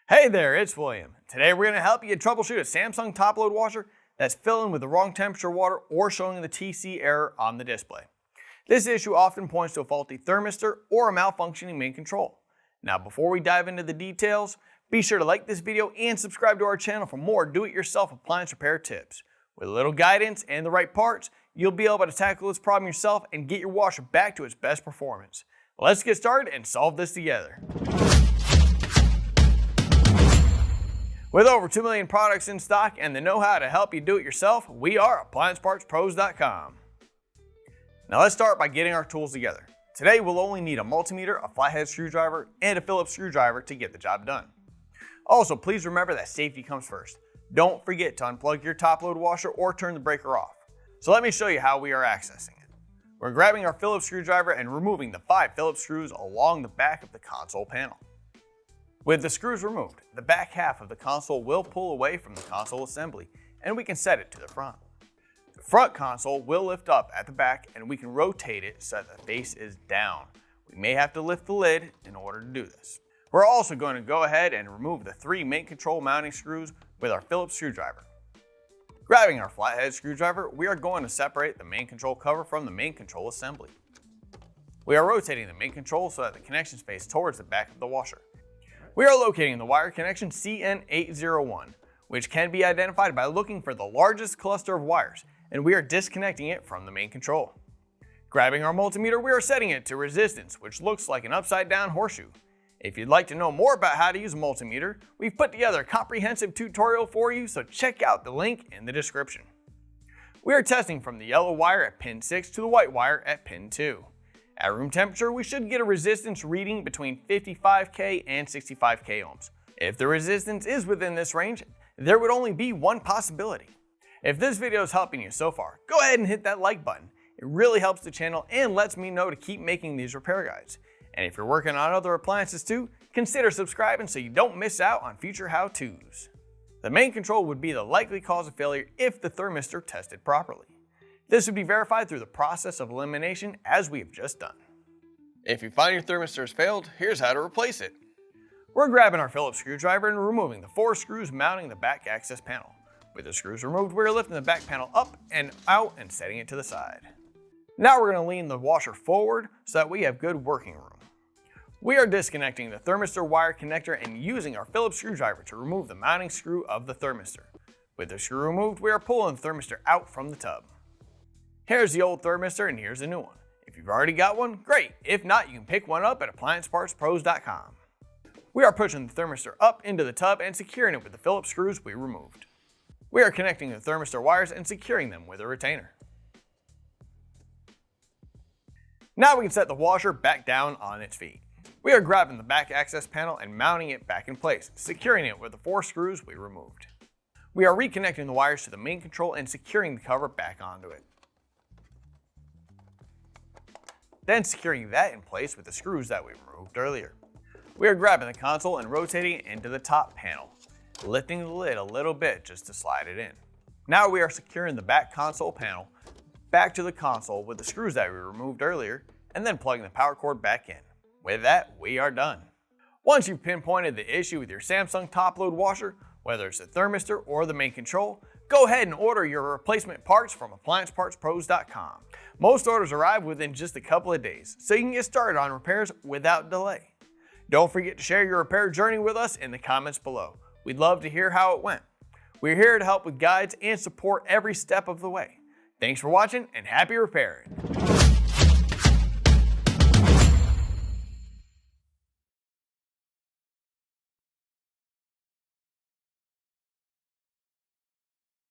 Hey there, it's William. Today we're going to help you troubleshoot a Samsung top-load washer that's filling with the wrong temperature water or showing the TC error on the display. This issue often points to a faulty thermistor or a malfunctioning main control. Now before we dive into the details, be sure to like this video and subscribe to our channel for more do-it-yourself appliance repair tips. With a little guidance and the right parts, you'll be able to tackle this problem yourself and get your washer back to its best performance. Let's get started and solve this together. With over 2 million products in stock and the know-how to help you do it yourself, we are AppliancePartsPros.com. Now let's start by getting our tools together. Today we'll only need a multimeter, a flathead screwdriver, and a Phillips screwdriver to get the job done. Also, please remember that safety comes first. Don't forget to unplug your top-load washer or turn the breaker off. So let me show you how we are accessing it. We're grabbing our Phillips screwdriver and removing the 5 Phillips screws along the back of the console panel. With the screws removed, the back half of the console will pull away from the console assembly and we can set it to the front. The front console will lift up at the back and we can rotate it so that the face is down. We may have to lift the lid in order to do this. We're also going to go ahead and remove the 3 main control mounting screws with our Phillips screwdriver. Grabbing our flathead screwdriver, we are going to separate the main control cover from the main control assembly. We are rotating the main control so that the connections face towards the back of the washer. We are locating the wire connection CN801, which can be identified by looking for the largest cluster of wires, and we are disconnecting it from the main control. Grabbing our multimeter, we are setting it to resistance, which looks like an upside down horseshoe. If you'd like to know more about how to use a multimeter, we've put together a comprehensive tutorial for you, so check out the link in the description. We are testing from the yellow wire at pin 6 to the white wire at pin 2. At room temperature, we should get a resistance reading between 55K and 65K ohms. If the resistance is within this range, there would only be one possibility. If this video is helping you so far, go ahead and hit that like button. It really helps the channel and lets me know to keep making these repair guides. And if you're working on other appliances too, consider subscribing so you don't miss out on future how-tos. The main control would be the likely cause of failure if the thermistor tested properly. This would be verified through the process of elimination as we have just done. If you find your thermistor has failed, here's how to replace it. We're grabbing our Phillips screwdriver and removing the 4 screws mounting the back access panel. With the screws removed, we're lifting the back panel up and out and setting it to the side. Now we're going to lean the washer forward so that we have good working room. We are disconnecting the thermistor wire connector and using our Phillips screwdriver to remove the mounting screw of the thermistor. With the screw removed, we are pulling the thermistor out from the tub. Here's the old thermistor and here's the new one. If you've already got one, great. If not, you can pick one up at AppliancePartsPros.com. We are pushing the thermistor up into the tub and securing it with the Phillips screws we removed. We are connecting the thermistor wires and securing them with a retainer. Now we can set the washer back down on its feet. We are grabbing the back access panel and mounting it back in place, securing it with the 4 screws we removed. We are reconnecting the wires to the main control and securing the cover back onto it. Then securing that in place with the screws that we removed earlier. We are grabbing the console and rotating it into the top panel, lifting the lid a little bit just to slide it in. Now we are securing the back console panel back to the console with the screws that we removed earlier and then plugging the power cord back in. With that, we are done. Once you've pinpointed the issue with your Samsung top-load washer, whether it's the thermistor or the main control, go ahead and order your replacement parts from AppliancePartsPros.com. Most orders arrive within just a couple of days, so you can get started on repairs without delay. Don't forget to share your repair journey with us in the comments below. We'd love to hear how it went. We're here to help with guides and support every step of the way. Thanks for watching and happy repairing.